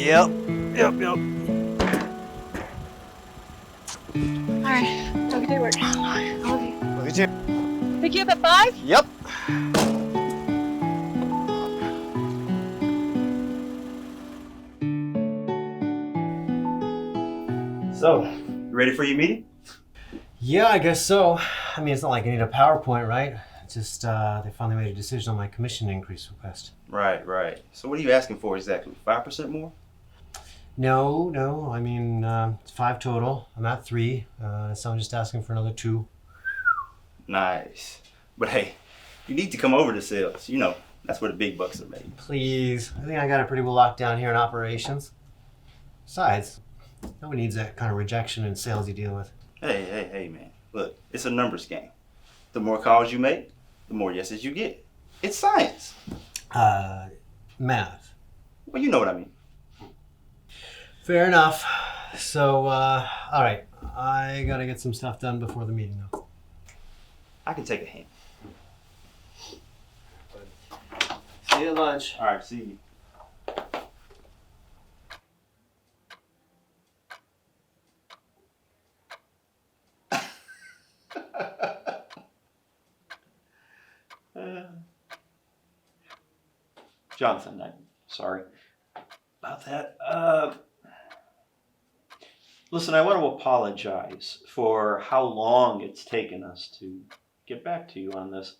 Yep. All right, go get to work. I love you. Look at you. Pick you up at 5? Yep. So, you ready for your meeting? Yeah, I guess so. I mean, it's not like I need a PowerPoint, right? It's just they finally made a decision on my commission increase request. Right. So what are you asking for exactly? 5% more? No. I mean, it's 5 total. I'm at 3. So I'm just asking for another 2. Nice. But hey, you need to come over to sales. You know, that's where the big bucks are made. Please. I think I got it pretty well locked down here in operations. Besides, nobody needs that kind of rejection in sales you deal with. Hey, man. Look, it's a numbers game. The more calls you make, the more yeses you get. It's science. Math. Well, you know what I mean. Fair enough. So, all right. I gotta get some stuff done before the meeting, though. I can take a hint. See you at lunch. All right, see you. Jonathan, I'm sorry about that. Listen, I want to apologize for how long it's taken us to get back to you on this.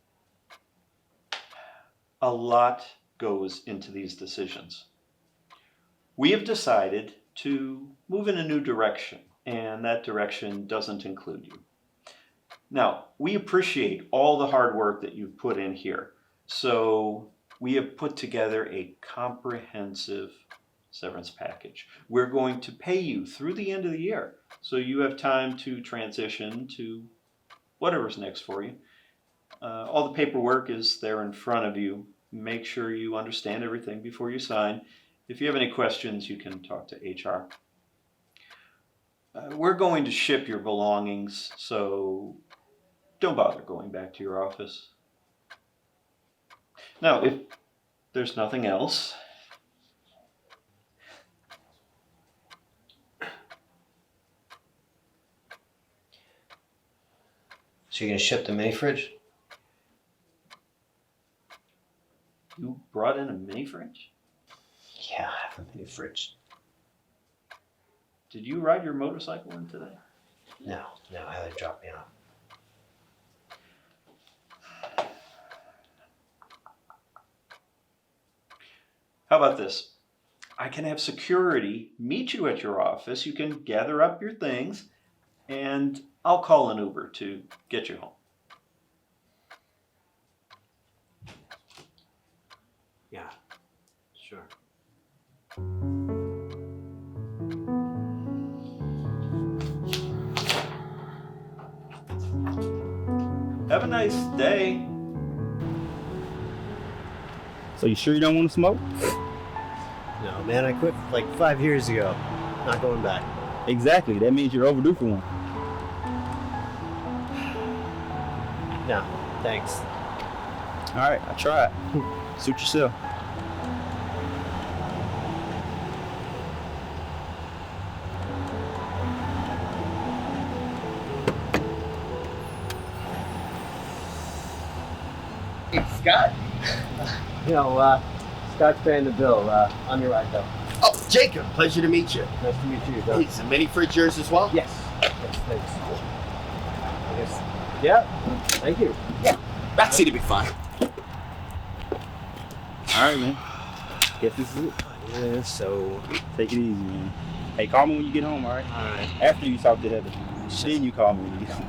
A lot goes into these decisions. We have decided to move in a new direction, and that direction doesn't include you. Now, we appreciate all the hard work that you've put in here, so we have put together a comprehensive severance package. We're going to pay you through the end of the year, so you have time to transition to whatever's next for you. All the paperwork is there in front of you. Make sure you understand everything before you sign. If you have any questions, you can talk to HR. We're going to ship your belongings, so don't bother going back to your office. Now, if there's nothing else, So you're gonna ship the mini fridge? you brought in a mini fridge? Yeah, I have a mini fridge. Did you ride your motorcycle in today? No, Heather dropped me off. How about this? I can have security meet you at your office. You can gather up your things, and I'll call an Uber to get you home. Yeah, sure. Have a nice day. So you sure you don't want to smoke? No, man, I quit like 5 years ago. Not going back. Exactly. That means you're overdue for one. No, thanks. All right, I tried. Suit yourself. Hey, Scott. You know, Scott's paying the bill. On your right, though. Oh, Jacob. Pleasure to meet you. Nice to meet you, Doug. Is the mini fridge yours as well? Yes. Yes, thanks. I guess. Yeah, thank you. Yeah. That seemed to be fine. All right, man. Guess this is it. Yeah, so. Take it easy, man. Hey, call me when you get home, all right? All right. After you talk to Heather. Then you call me when you get home.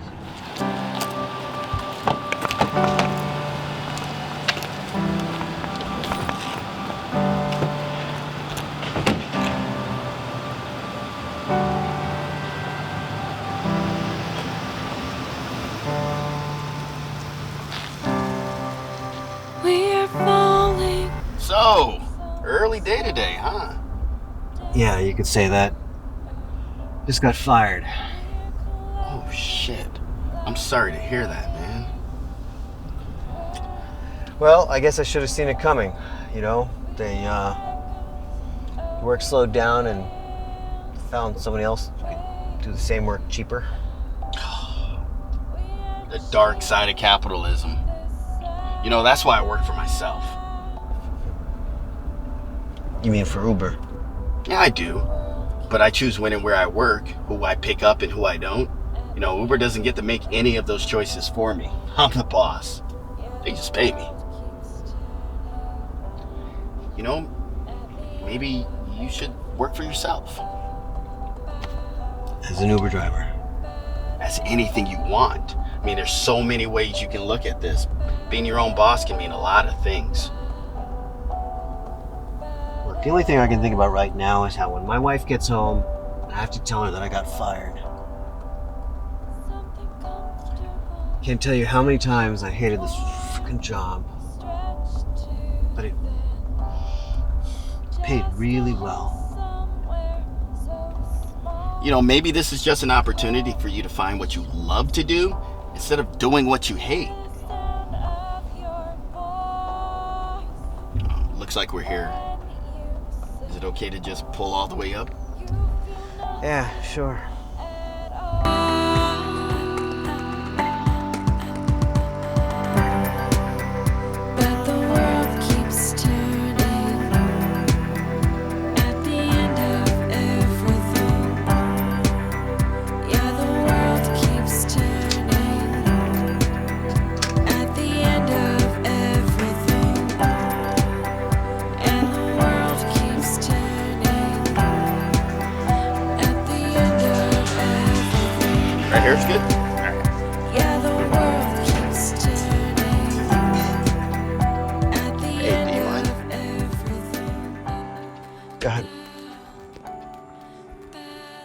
We're falling. So, early day today, huh? Yeah, you could say that. Just got fired. Oh, shit. I'm sorry to hear that, man. Well, I guess I should have seen it coming. You know, they Work slowed down and found somebody else who could do the same work cheaper. The dark side of capitalism. You know, that's why I work for myself. You mean for Uber? Yeah, I do. But I choose when and where I work, who I pick up and who I don't. You know, Uber doesn't get to make any of those choices for me. I'm the boss. They just pay me. You know, maybe you should work for yourself. As an Uber driver? As anything you want. I mean, there's so many ways you can look at this. Being your own boss can mean a lot of things. Look, the only thing I can think about right now is how when my wife gets home, I have to tell her that I got fired. Can't tell you how many times I hated this freaking job. But it paid really well. You know, maybe this is just an opportunity for you to find what you love to do instead of doing what you hate. Looks like we're here. Is it okay to just pull all the way up? Yeah, sure. But the world keeps turning at the end of everything. Yeah, the world keeps turning at the end of everything. And the world keeps turning at the end of everything. Right here's good. Yeah, the world keeps turning at the Hey, end do you mind? of everything. Go ahead.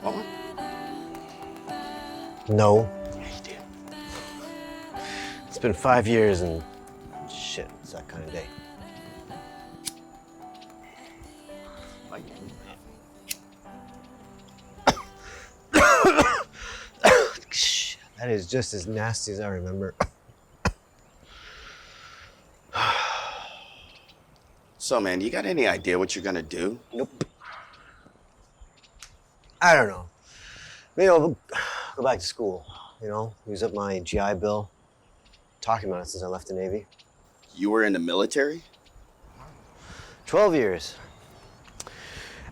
Want one? No. Yeah, you do. It's been 5 years and shit, it's that kind of day. Like, Shit, that is just as nasty as I remember. So, man, you got any idea what you're gonna do? Nope. I don't know. Maybe I'll go back to school, you know, use up my GI Bill. Talking about it since I left the Navy. You were in the military? 12 years.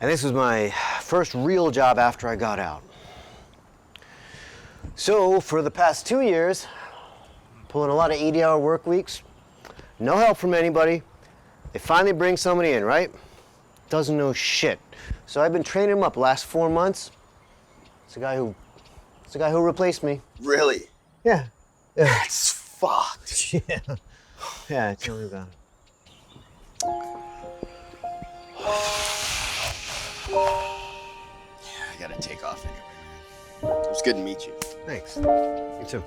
And this was my first real job after I got out. So for the past 2 years, pulling a lot of 80-hour work weeks, no help from anybody. They finally bring somebody in, right? Doesn't know shit. So I've been training him up the last 4 months. It's the guy who replaced me. Really? Yeah. That's fucked. Yeah. Yeah, tell me about it. I gotta take off anyway, man. It was good to meet you. Thanks. You too.